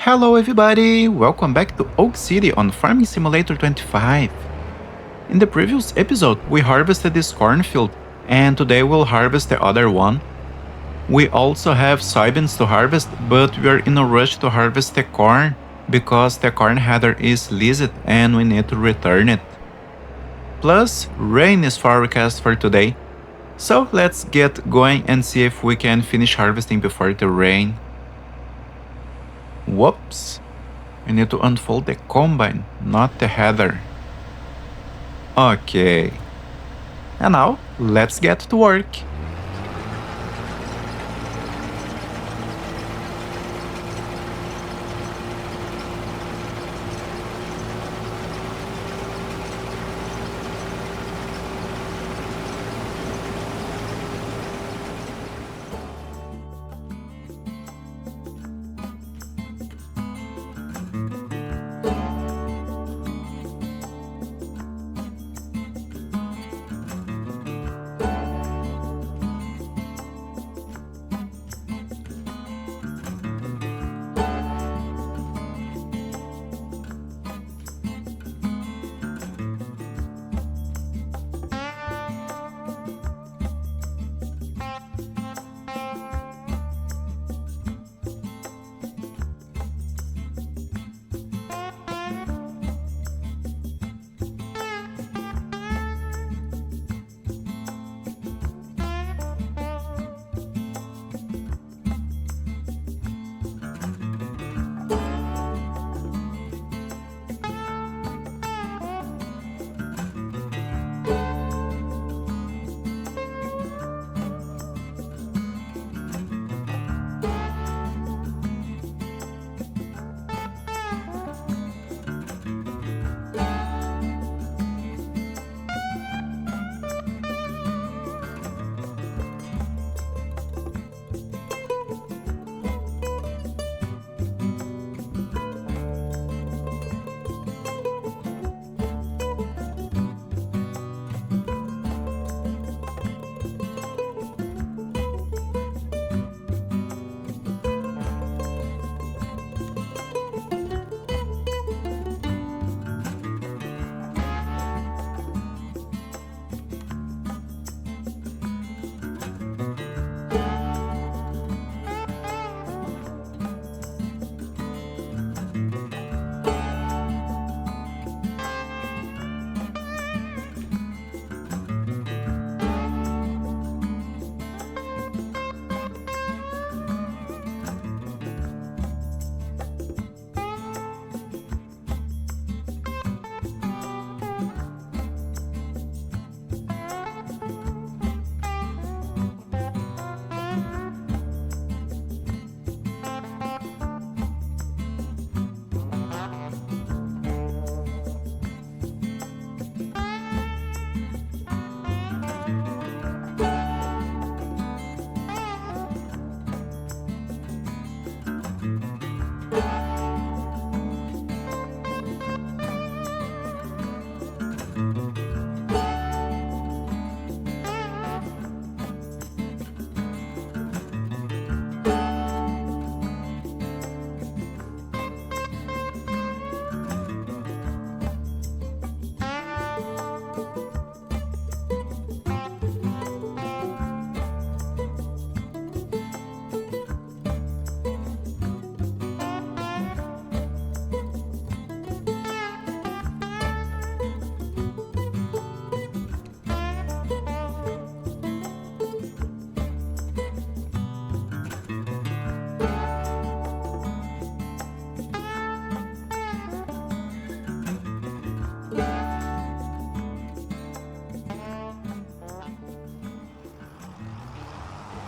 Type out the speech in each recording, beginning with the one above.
Hello everybody, welcome back to Oak City on Farming Simulator 25. In the previous episode, we harvested this cornfield, and today we'll harvest the other one. We also have soybeans to harvest, but we are in a rush to harvest the corn, because the corn header is leased and we need to return it. Plus, rain is forecast for today. So let's get going and see if we can finish harvesting before the rain. Whoops! We need to unfold the combine, not the header. Okay. And now, let's get to work.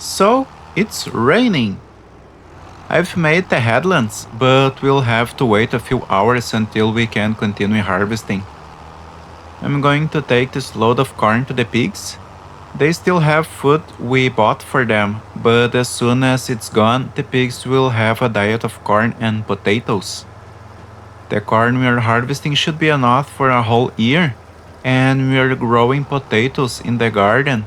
So, it's raining. I've made the headlands, but we'll have to wait a few hours until we can continue harvesting. I'm going to take this load of corn to the pigs. They still have food we bought for them, but as soon as it's gone, the pigs will have a diet of corn and potatoes. The corn we are harvesting should be enough for a whole year, and we are growing potatoes in the garden.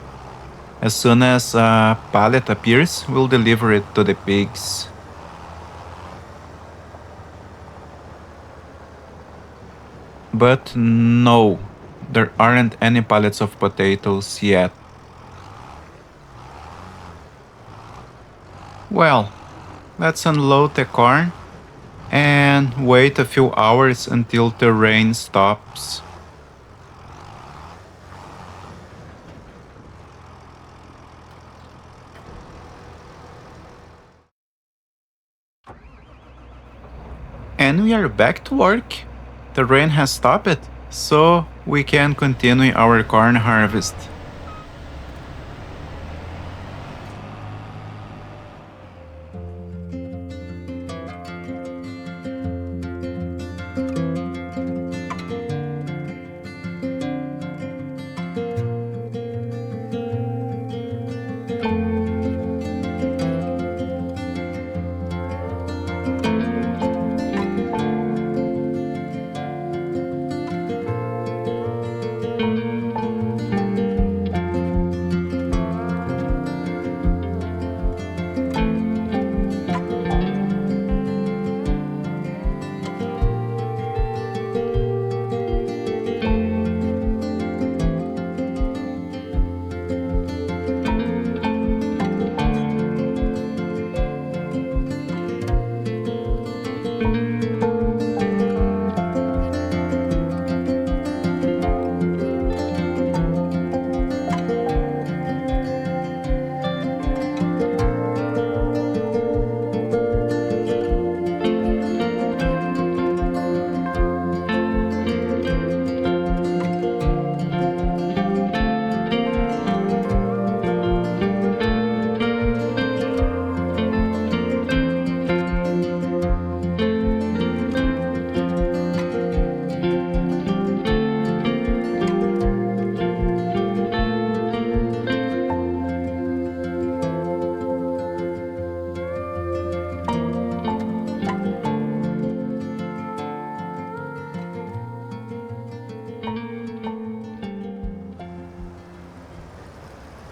As soon as a pallet appears, we'll deliver it to the pigs. But no, there aren't any pallets of potatoes yet. Well, let's unload the corn and wait a few hours until the rain stops. And we are back to work. The rain has stopped, so we can continue our corn harvest.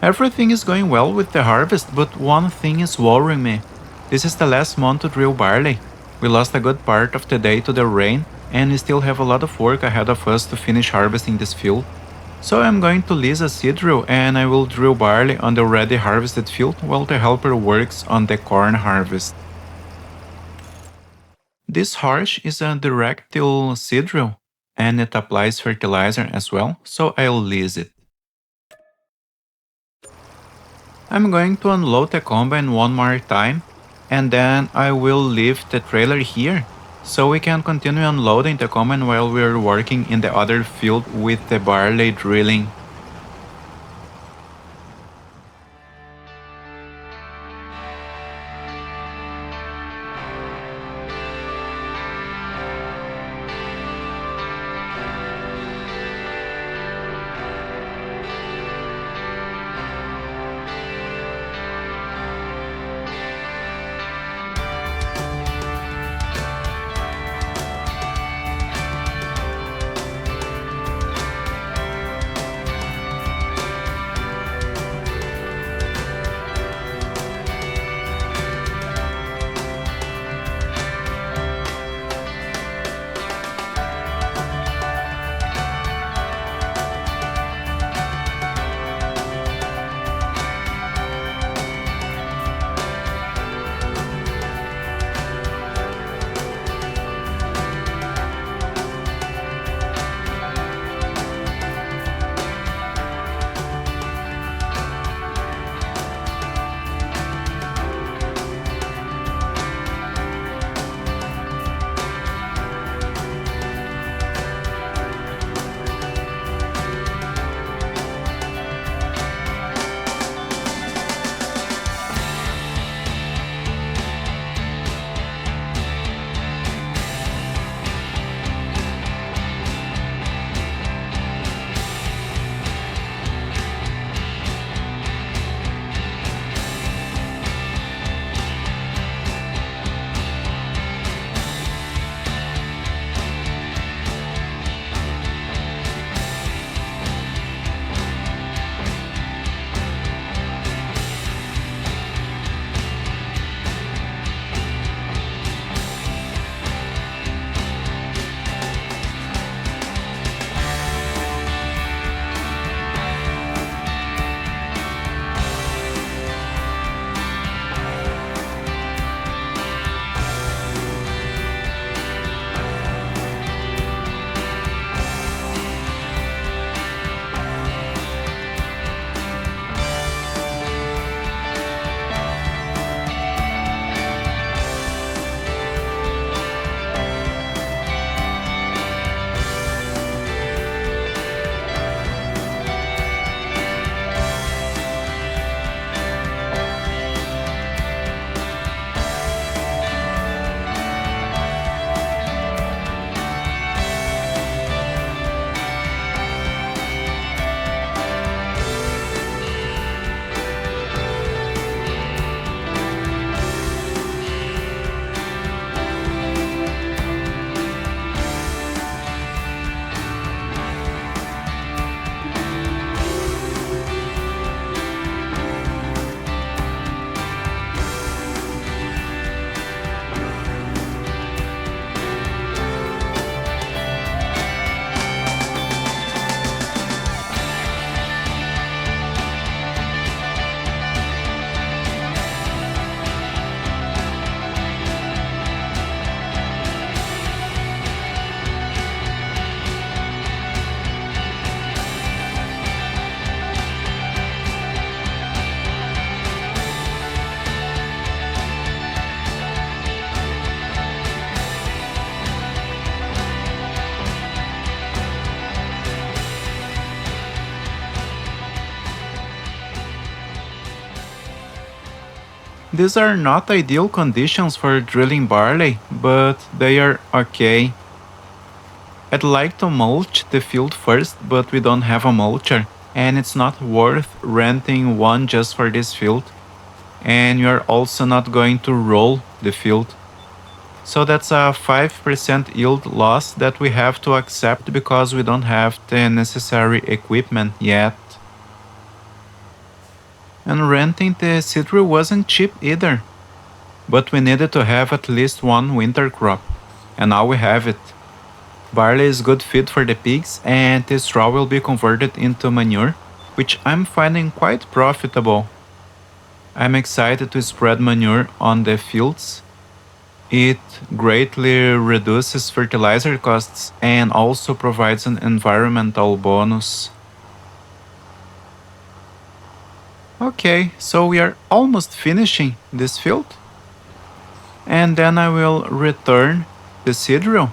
Everything is going well with the harvest, but one thing is worrying me. This is the last month to drill barley. We lost a good part of the day to the rain, and we still have a lot of work ahead of us to finish harvesting this field. So I'm going to lease a seed drill and I will drill barley on the already harvested field while the helper works on the corn harvest. This horse is a direct till seed drill, and it applies fertilizer as well, so I'll lease it. I'm going to unload the combine one more time, and then I will leave the trailer here, so we can continue unloading the combine while we're working in the other field with the barley drilling. These are not ideal conditions for drilling barley, but they are okay. I'd like to mulch the field first, but we don't have a mulcher, and it's not worth renting one just for this field. And you're also not going to roll the field. So that's a 5% yield loss that we have to accept because we don't have the necessary equipment yet. And renting the seed drill wasn't cheap either. But we needed to have at least one winter crop, and now we have it. Barley is good feed for the pigs, and the straw will be converted into manure, which I'm finding quite profitable. I'm excited to spread manure on the fields. It greatly reduces fertilizer costs and also provides an environmental bonus. Okay, so we are almost finishing this field. And then I will return the seed drill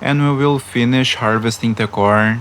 and we will finish harvesting the corn.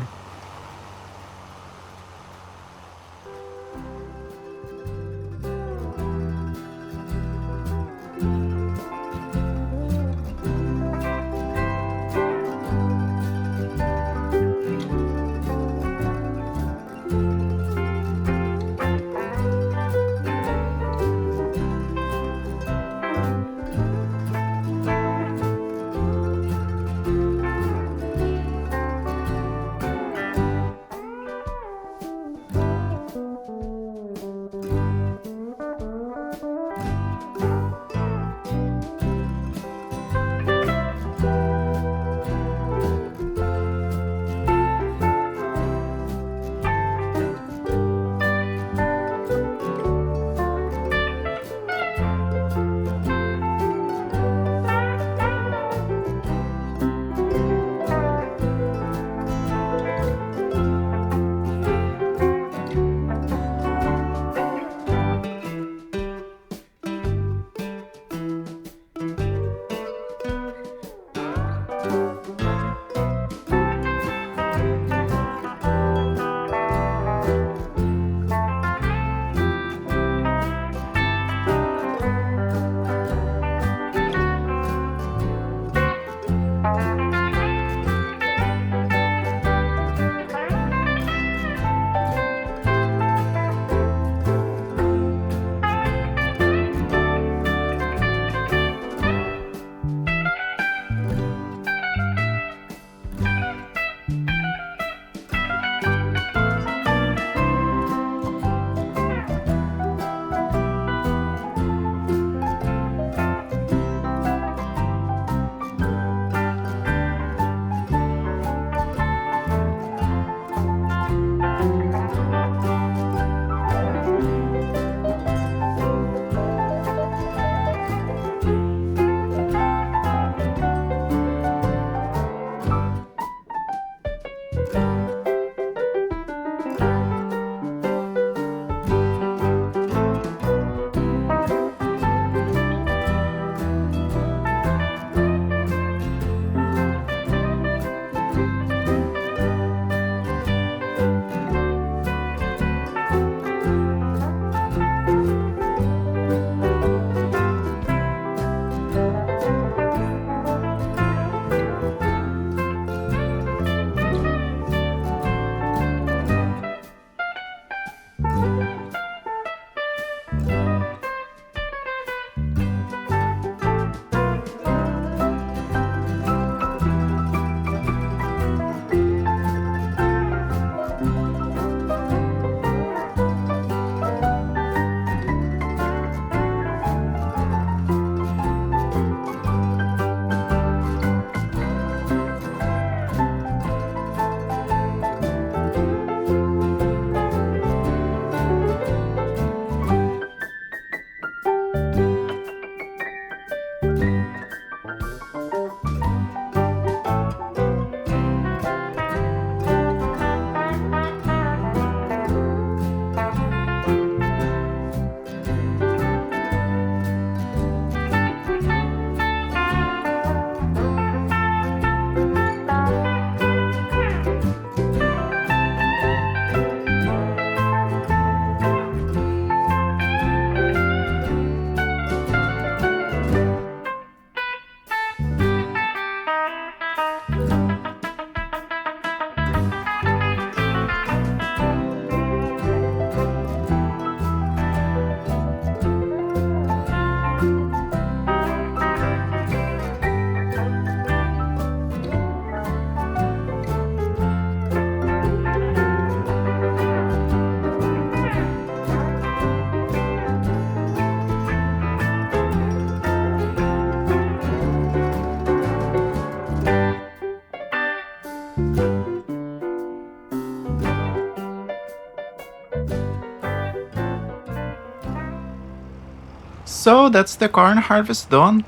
So that's the corn harvest done.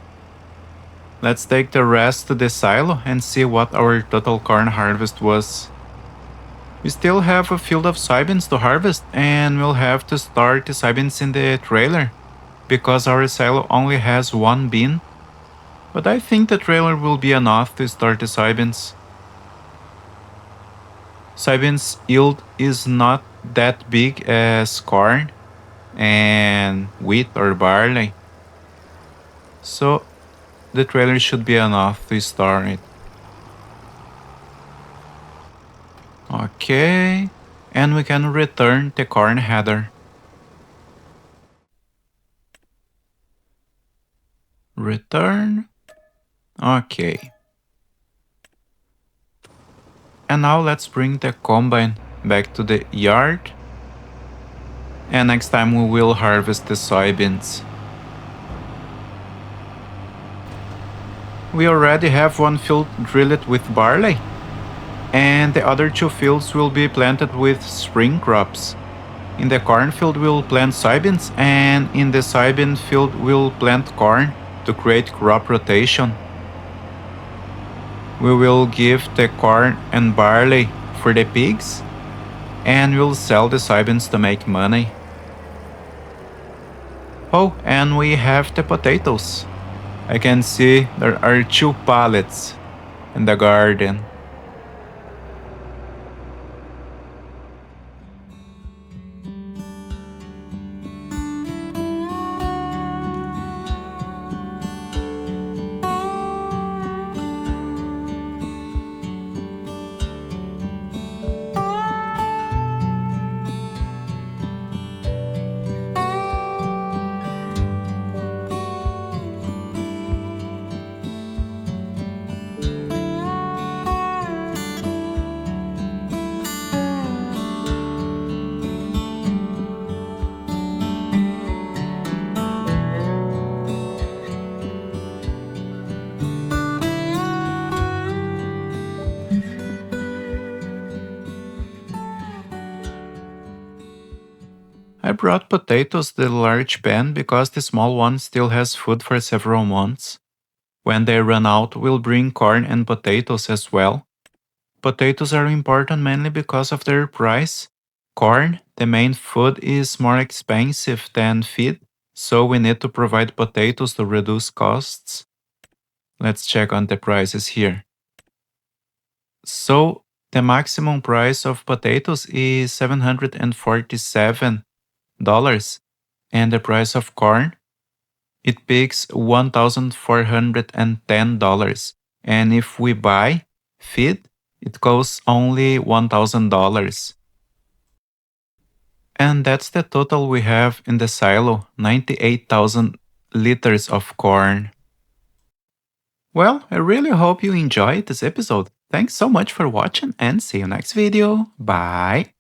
Let's take the rest to the silo and see what our total corn harvest was. We still have a field of soybeans to harvest and we'll have to start the soybeans in the trailer because our silo only has one bin. But I think the trailer will be enough to start the soybeans. Soybeans yield is not that big as corn and wheat or barley. So the trailer should be enough to start it. Okay, and we can return the corn header. Return. Okay. And now let's bring the combine back to the yard. And next time we will harvest the soybeans. We already have one field drilled with barley. And the other two fields will be planted with spring crops. In the cornfield we'll plant soybeans and in the soybean field we'll plant corn to create crop rotation. We will give the corn and barley for the pigs and we'll sell the soybeans to make money. Oh, and we have the potatoes. I can see there are 2 pallets in the garden. I brought potatoes to the large pan because the small one still has food for several months. When they run out, we'll bring corn and potatoes as well. Potatoes are important mainly because of their price. Corn, the main food, is more expensive than feed, so we need to provide potatoes to reduce costs. Let's check on the prices here. So, the maximum price of potatoes is $747, and the price of corn, it peaks $1,410, and if we buy feed, it costs only $1,000. And that's the total we have in the silo, 98,000 liters of corn. Well, I really hope you enjoyed this episode. Thanks so much for watching and see you next video. Bye!